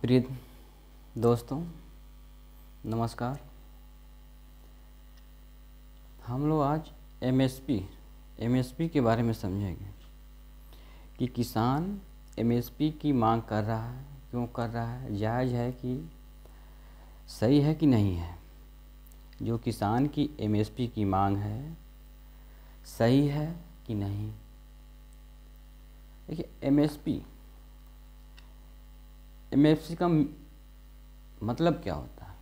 प्रिय दोस्तों, नमस्कार। हम लोग आज एमएसपी के बारे में समझेंगे कि किसान एमएसपी की मांग कर रहा है, क्यों कर रहा है, जायज़ है कि सही है कि नहीं है। जो किसान की एमएसपी की मांग है सही है कि नहीं। देखिए, एमएसपी का मतलब क्या होता है?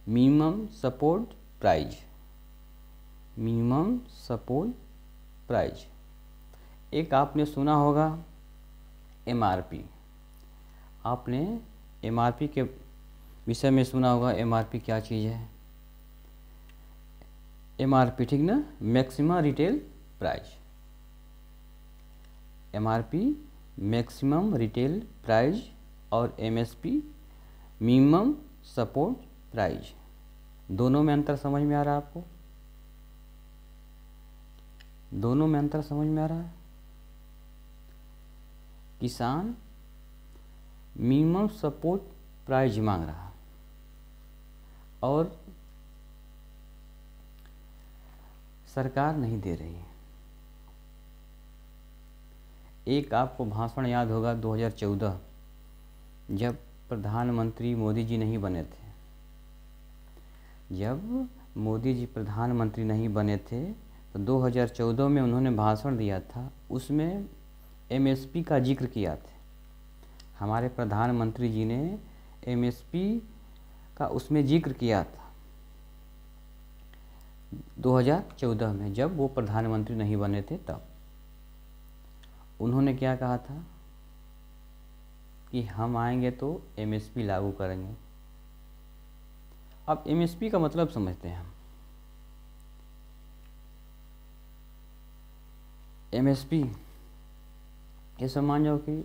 Minimum support price. Minimum support price. एक आपने सुना होगा एमआरपी। आपने एमआरपी के विषय में सुना होगा। एमआरपी क्या चीज़ है? एमआरपी, ठीक ना, maximum retail price. MRP maximum retail price और एमएसपी मिनिमम सपोर्ट प्राइस। दोनों में अंतर समझ में आ रहा है आपको? दोनों में अंतर समझ में आ रहा है? किसान मिनिमम सपोर्ट प्राइस मांग रहा और सरकार नहीं दे रही है। एक आपको भाषण याद होगा 2014, जब प्रधानमंत्री मोदी जी नहीं बने थे। जब मोदी जी प्रधानमंत्री नहीं बने थे तो 2014 में उन्होंने भाषण दिया था। उसमें एमएसपी का जिक्र किया था। हमारे प्रधानमंत्री जी ने एमएसपी का उसमें जिक्र किया था 2014 में, जब वो प्रधानमंत्री नहीं बने थे। तब उन्होंने क्या कहा था कि हम आएंगे तो एमएसपी लागू करेंगे। अब एमएसपी का मतलब समझते हैं हम। एमएसपी ये मान जाओ कि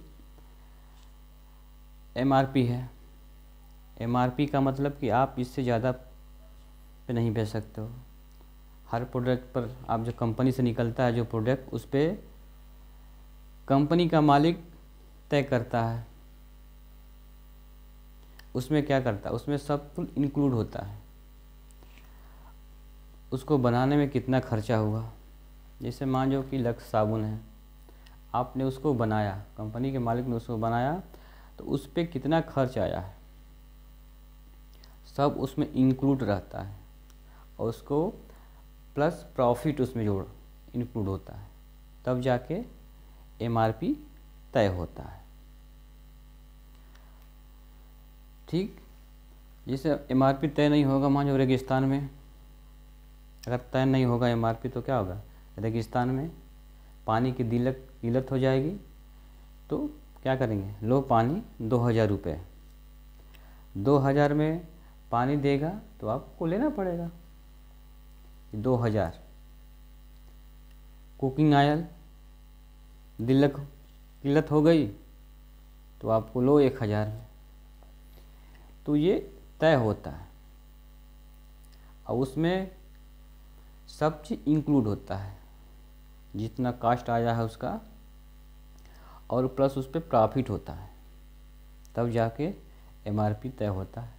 एमआरपी है। एमआरपी का मतलब कि आप इससे ज़्यादा पे नहीं बेच सकते हो। हर प्रोडक्ट पर आप जो कंपनी से निकलता है जो प्रोडक्ट, उस पर कंपनी का मालिक तय करता है। उसमें क्या करता है, उसमें सब कुछ इंक्लूड होता है। उसको बनाने में कितना खर्चा हुआ। जैसे मान लो कि लक्स साबुन है, आपने उसको बनाया, कंपनी के मालिक ने उसको बनाया, तो उस पर कितना खर्च आया है सब उसमें इंक्लूड रहता है। और उसको प्लस प्रॉफिट उसमें जोड़ इंक्लूड होता है, तब जाके एमआरपी तय होता है। ठीक, जैसे एमआरपी तय नहीं होगा, मान लो रेगिस्तान में अगर तय नहीं होगा एमआरपी, तो क्या होगा? रेगिस्तान में पानी की किल्लत हो जाएगी। तो क्या करेंगे लोग? पानी 2000 रुपये, 2000 में पानी देगा तो आपको लेना पड़ेगा 2000। कुकिंग ऑयल किल्लत हो गई तो आपको लो 1000 में। तो ये तय होता है और उसमें सब चीज़ इंक्लूड होता है, जितना कास्ट आया है उसका, और प्लस उस पर प्रॉफिट होता है, तब जाके एमआरपी तय होता है।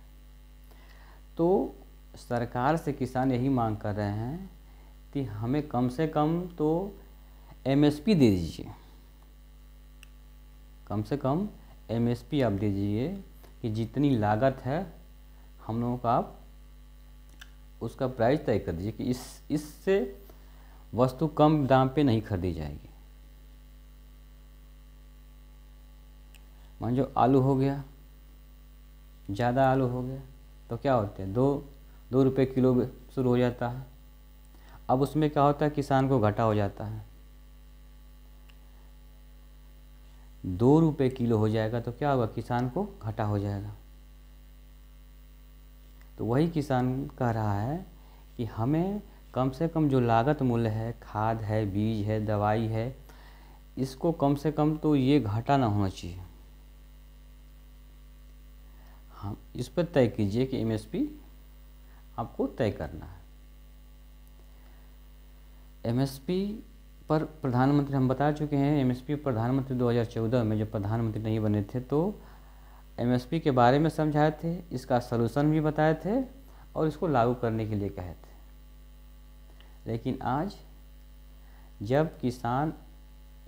तो सरकार से किसान यही मांग कर रहे हैं कि हमें कम से कम तो एमएसपी दे दीजिए। कम से कम एमएसपी आप दे दीजिए कि जितनी लागत है हम लोगों का, आप उसका प्राइस तय कर दीजिए कि इससे वस्तु कम दाम पे नहीं खरीदी जाएगी। मान लो आलू हो गया, ज़्यादा आलू हो गया तो क्या होते हैं, 2 रुपये किलो शुरू हो जाता है। अब उसमें क्या होता है, किसान को घाटा हो जाता है। 2 रुपये किलो हो जाएगा तो क्या होगा, किसान को घाटा हो जाएगा। तो वही किसान कह रहा है कि हमें कम से कम जो लागत मूल्य है, खाद है, बीज है, दवाई है, इसको कम से कम तो ये घाटा ना होना चाहिए। हम इस पर तय कीजिए कि एमएसपी आपको तय करना है। एमएसपी पर प्रधानमंत्री हम बता चुके हैं। एमएसपी प्रधानमंत्री 2014 में जब प्रधानमंत्री नहीं बने थे तो एमएसपी के बारे में समझाए थे, इसका सलूशन भी बताए थे और इसको लागू करने के लिए कहे थे। लेकिन आज जब किसान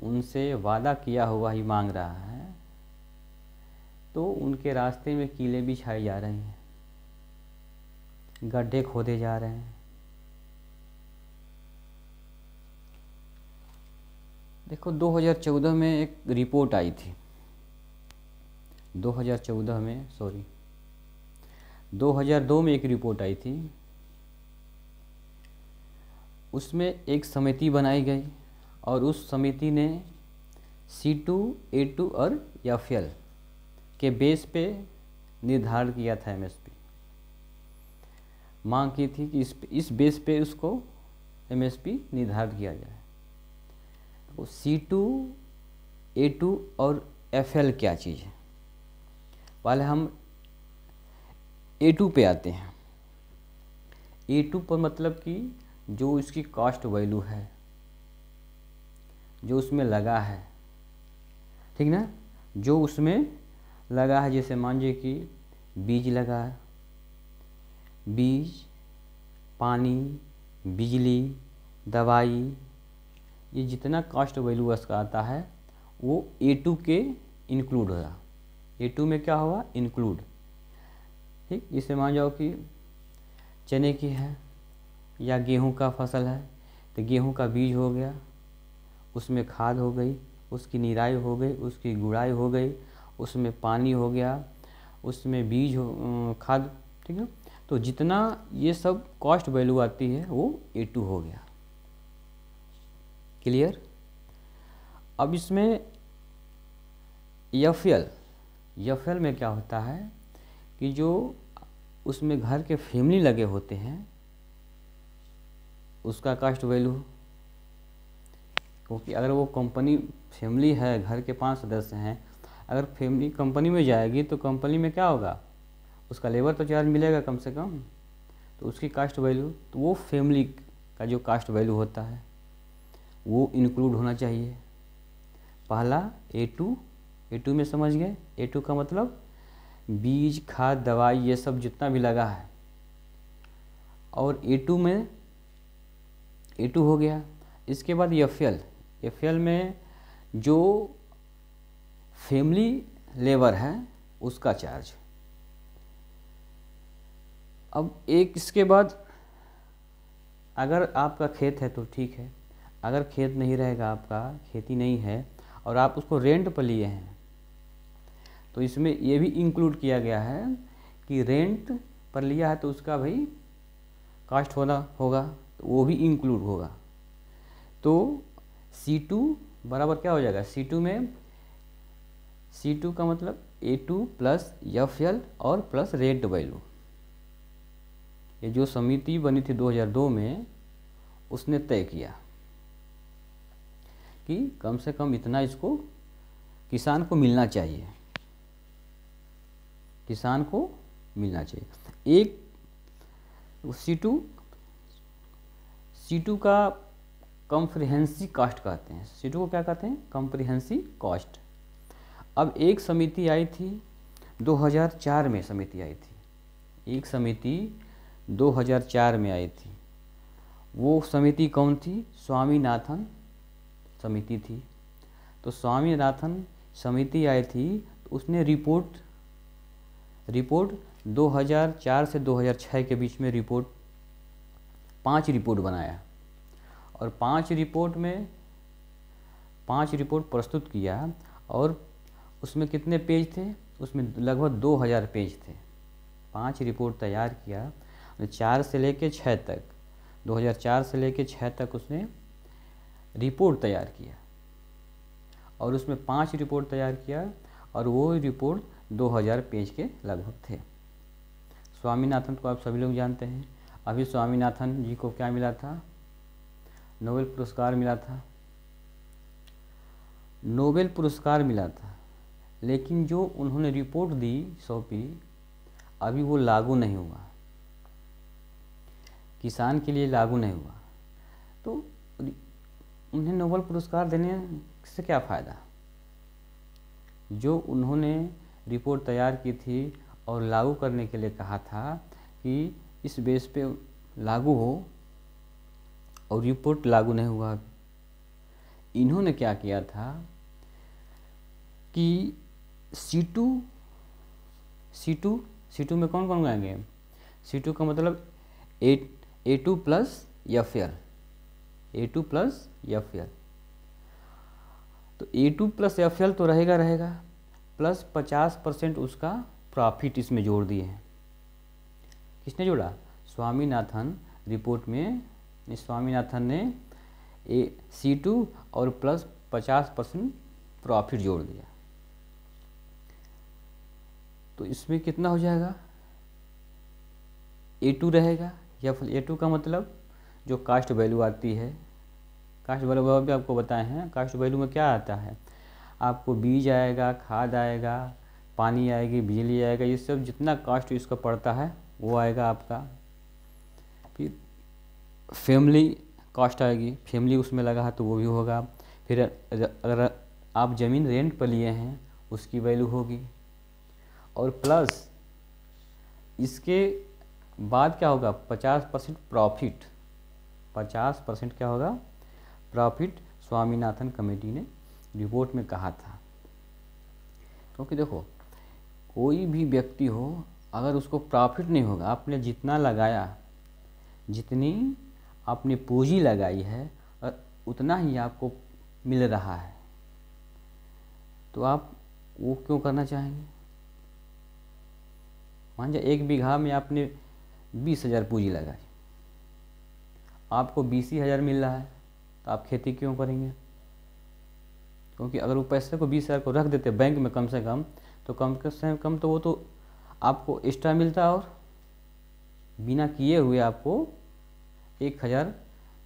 उनसे वादा किया हुआ ही मांग रहा है तो उनके रास्ते में कीलें बिछाई जा रही हैं, गड्ढे खोदे जा रहे हैं। देखो 2014 में एक रिपोर्ट आई थी, 2002 में एक रिपोर्ट आई थी। उसमें एक समिति बनाई गई और उस समिति ने C2, A2 और FL के बेस पे निर्धारण किया था एमएसपी। मांग की थी कि इस बेस पे उसको एमएसपी निर्धारित किया जाए। तो C2, A2 और FL क्या चीज़ है? पहले हम A2 पे आते हैं। A2 पर मतलब कि जो इसकी कॉस्ट वैल्यू है, जो उसमें लगा है, ठीक ना, जो उसमें लगा है, जैसे मान लीजिए कि बीज लगा है, बीज, पानी, बिजली, दवाई, ये जितना कॉस्ट वैल्यू उसका आता है वो A2 के इंक्लूड होगा। A2 में क्या होगा? इंक्लूड। ठीक, इसे मान जाओ कि चने की है या गेहूं का फसल है तो गेहूं का बीज हो गया, उसमें खाद हो गई, उसकी निराई हो गई, उसकी गुड़ाई हो गई, उसमें पानी हो गया, उसमें बीज खाद, ठीक है। तो जितना ये सब कॉस्ट वैल्यू आती है वो A2 हो गया। क्लियर? अब इसमें FL में क्या होता है कि जो उसमें घर के फैमिली लगे होते हैं उसका कॉस्ट वैल्यू, क्योंकि अगर वो कंपनी फैमिली है, घर के 5 सदस्य हैं, अगर फैमिली कंपनी में जाएगी तो कंपनी में क्या होगा? उसका लेबर तो चार्ज मिलेगा कम से कम, तो उसकी कास्ट वैल्यू, तो वो फैमिली का जो कास्ट वैल्यू होता है वो इंक्लूड होना चाहिए। पहला A2 में समझ गए? A2 का मतलब बीज, खाद, दवाई, ये सब जितना भी लगा है, और A2 में A2 हो गया। इसके बाद FL में जो फैमिली लेबर है उसका चार्ज। अब एक इसके बाद अगर आपका खेत है तो ठीक है, अगर खेत नहीं रहेगा, आपका खेती नहीं है और आप उसको रेंट पर लिए हैं, तो इसमें ये भी इंक्लूड किया गया है कि रेंट पर लिया है तो उसका भाई कास्ट होगा, तो वो भी इंक्लूड होगा। तो C2 बराबर क्या हो जाएगा? C2 का मतलब A2 प्लस FL और प्लस रेंट वैल्यू। ये जो समिति बनी थी 2002 में, उसने तय किया कि कम से कम इतना इसको किसान को मिलना चाहिए, किसान को मिलना चाहिए। एक C2 का कॉम्प्रिहेंसिव कॉस्ट कहते हैं। C2 को क्या कहते हैं? Comprehensive cost. अब एक समिति आई थी 2004 में, समिति आई थी, एक समिति 2004 में आई थी। वो समिति कौन थी? स्वामीनाथन समिति थी। तो स्वामीनाथन समिति आई थी, तो उसने रिपोर्ट 2004 से 2006 के बीच में 5 रिपोर्ट बनाया और 5 रिपोर्ट प्रस्तुत किया। और उसमें कितने पेज थे? उसमें लगभग 2000 पेज थे। 5 रिपोर्ट तैयार किया, 4 से लेके 6 तक, 2004 से लेके 6 तक उसने रिपोर्ट तैयार किया और उसमें 5 रिपोर्ट तैयार किया और वो रिपोर्ट 2000 पेज के लगभग थे। स्वामीनाथन को आप सभी लोग जानते हैं। अभी स्वामीनाथन जी को क्या मिला था? नोबेल पुरस्कार मिला था। नोबेल पुरस्कार मिला था, लेकिन जो उन्होंने रिपोर्ट दी, सौंपी, अभी वो लागू नहीं हुआ, किसान के लिए लागू नहीं हुआ। तो उन्हें नोबेल पुरस्कार देने से क्या फ़ायदा? जो उन्होंने रिपोर्ट तैयार की थी और लागू करने के लिए कहा था कि इस बेस पे लागू हो, और रिपोर्ट लागू नहीं हुआ। इन्होंने क्या किया था कि C2 में कौन कौन आएंगे? C2 का मतलब A2 plus FL, A2 plus FL। तो A2 प्लस FL तो रहेगा प्लस 50% उसका प्रॉफिट इसमें जोड़ दिए हैं। किसने जोड़ा? स्वामीनाथन रिपोर्ट में स्वामीनाथन ने C2 और प्लस 50% प्रॉफिट जोड़ दिया। तो इसमें कितना हो जाएगा? A2 रहेगा, या फिर A2 का मतलब जो कास्ट वैल्यू आती है, कास्ट वैल्यू भी आपको बताए हैं। कास्ट वैल्यू में क्या आता है? आपको बीज आएगा, खाद आएगा, पानी आएगी, बिजली आएगा, ये सब जितना कास्ट इसका पड़ता है वो आएगा आपका। फिर फैमिली कास्ट आएगी, फैमिली उसमें लगा है तो वो भी होगा। फिर अगर आप ज़मीन रेंट पर लिए हैं उसकी वैल्यू होगी, और प्लस इसके बाद क्या होगा? 50% प्रॉफिट। 50% क्या होगा? प्रॉफिट स्वामीनाथन कमेटी ने रिपोर्ट में कहा था। क्योंकि देखो, कोई भी व्यक्ति हो, अगर उसको प्रॉफिट नहीं होगा, आपने जितना लगाया, जितनी आपने पूंजी लगाई है उतना ही आपको मिल रहा है, तो आप वो क्यों करना चाहेंगे? मान जाए 1 बीघा में आपने 20,000 पूंजी लगाई, आपको 20,000 मिल रहा है, तो आप खेती क्यों करेंगे? क्योंकि अगर वो पैसे को 20,000 को रख देते बैंक में कम से कम, तो कम से कम तो वो तो आपको एक्स्ट्रा मिलता, और बिना किए हुए आपको 1,000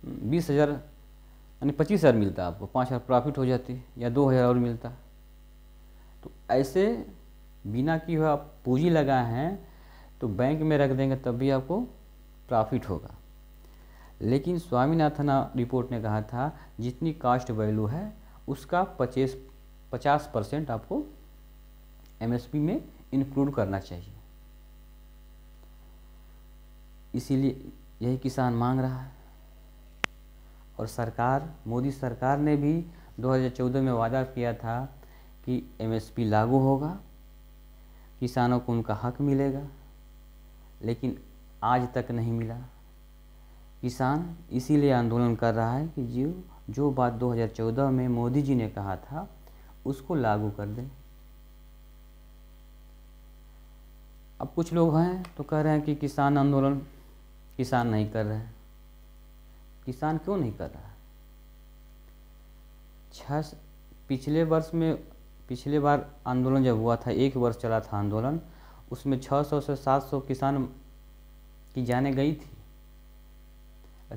20,000 यानी 25,000 मिलता, आपको 5,000 प्रॉफिट हो जाती, या 2,000 और मिलता। तो ऐसे बिना किए हुए आप पूंजी लगाए हैं तो बैंक में रख देंगे तब भी आपको प्रॉफिट होगा। लेकिन स्वामीनाथन रिपोर्ट ने कहा था जितनी कास्ट वैल्यू है उसका 50% आपको MSP में इंक्लूड करना चाहिए। इसीलिए यही किसान मांग रहा है, और सरकार, मोदी सरकार ने भी 2014 में वादा किया था कि MSP लागू होगा, किसानों को उनका हक मिलेगा, लेकिन आज तक नहीं मिला। किसान इसीलिए आंदोलन कर रहा है कि जो बात 2014 में मोदी जी ने कहा था उसको लागू कर दें। अब कुछ लोग हैं तो कह रहे हैं कि किसान आंदोलन किसान नहीं कर रहे हैं। किसान क्यों नहीं कर रहा है? पिछले बार आंदोलन जब हुआ था, 1 वर्ष चला था आंदोलन, उसमें 600 से 700 किसान की जानें गई थी।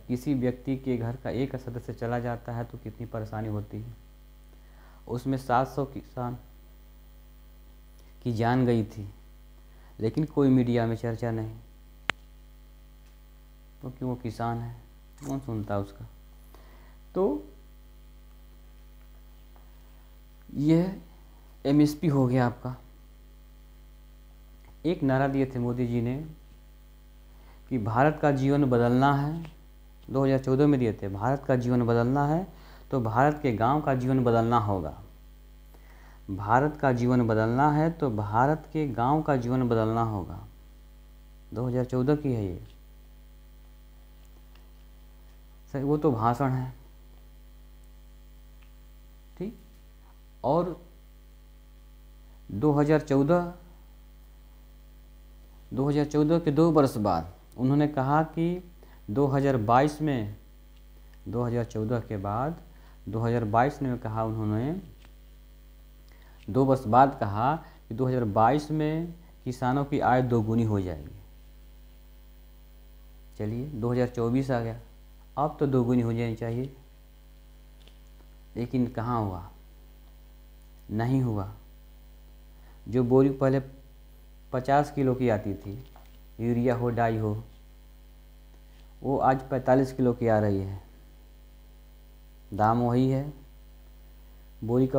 किसी व्यक्ति के घर का एक सदस्य चला जाता है तो कितनी परेशानी होती है। उसमें 700 किसान की जान गई थी, लेकिन कोई मीडिया में चर्चा नहीं, क्योंकि वो किसान है, कौन सुनता उसका। तो यह MSP हो गया आपका। एक नारा दिए थे मोदी जी ने कि भारत का जीवन बदलना है, 2014 में दिए थे, भारत का जीवन बदलना है तो भारत के गांव का जीवन बदलना होगा। भारत का जीवन बदलना है तो भारत के गांव का जीवन बदलना होगा। 2014 की है ये, सर वो तो भाषण है, ठीक। और 2014 के 2 वर्ष बाद उन्होंने कहा कि 2022 में, 2014 के बाद 2022 में कहा उन्होंने, 2 वर्ष बाद कहा कि 2022 में किसानों की आय 2 गुनी हो जाएगी। चलिए 2024 आ गया, अब तो 2 गुनी हो जानी चाहिए, लेकिन कहाँ हुआ? नहीं हुआ। जो बोरी पहले 50 किलो की आती थी, यूरिया हो डाई हो, वो आज 45 किलो की आ रही है। दाम वही है, बोरी का